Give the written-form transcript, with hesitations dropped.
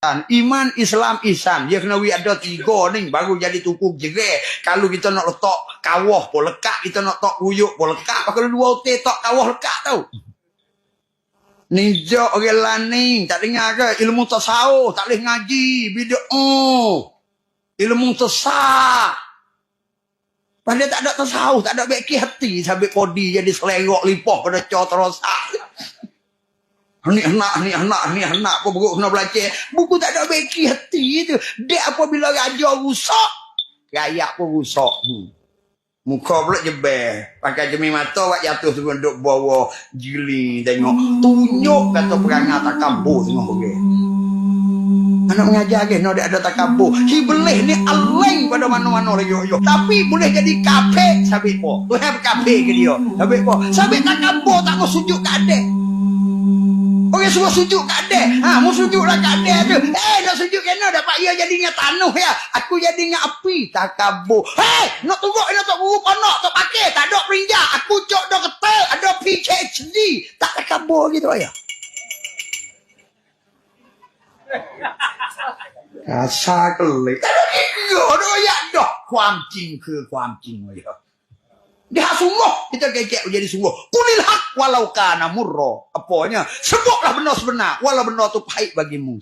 Iman, Islam, Ihsan. Dia kena ada 3 ni baru jadi tukuk jerai. Kalau kita nak letak kawah pun lekat, kita nak letak kuyuk pun lekat. Kalau 2 hotel tak kawah lekat tau. Ninja orang laning tak dengar ke ilmu tasawuf, tak boleh ngaji, bid'ah. Ilmu tasawuf. Padahal tak ada tasawuf, tak ada baik hati sampai podi jadi selerok lipah pada cor terosak. Ni anak apa buruk kena belajar. Buku tak ada baiki hati tu. Dia apabila raja rusak, rakyat pun rusak. Muka pula jebel. Pakai jemi mata buat jatuh sebelum duduk bawah giling tengok. Tunjuk kata perangai takabur tengok pergi. Anak mengajar ke, no, dia ada takabur. Iblis ni aleng pada mana-mana lagi. Tapi boleh jadi kafir sabit po. Tuhan kafir ke dia. Sabit po. Sabit takabur tak mau sujud ke adik. Orang suruh sujud kat adik. Mau sujudlah kat adik tu. Nak sujud kena dapat ia jadi ingat tanuh ya. Aku jadi ingat api. Takabur. Nak tunggu nak tak guru panak tak pakai. Tak ada perinjak. Aku cok dah ketel. Ada PhD. Tak takabur gitu ayah. Kasar kelik. Tak ada kira dah ya dah. Kuam jing ke kuam jing ayah. Dia sungguh kita kecek jadi sungguh. Kulil hak walau kana murra. Apanya? Sebutlah benar sebenar walau benar tu pahit bagimu.